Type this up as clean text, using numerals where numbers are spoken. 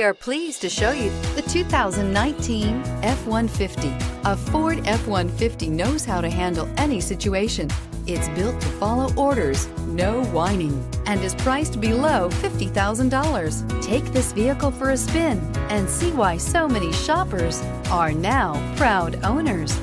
We are pleased to show you the 2019 F-150. A Ford F-150 knows how to handle any situation. It's built to follow orders, no whining, and is priced below $50,000. Take this vehicle for a spin and see why so many shoppers are now proud owners.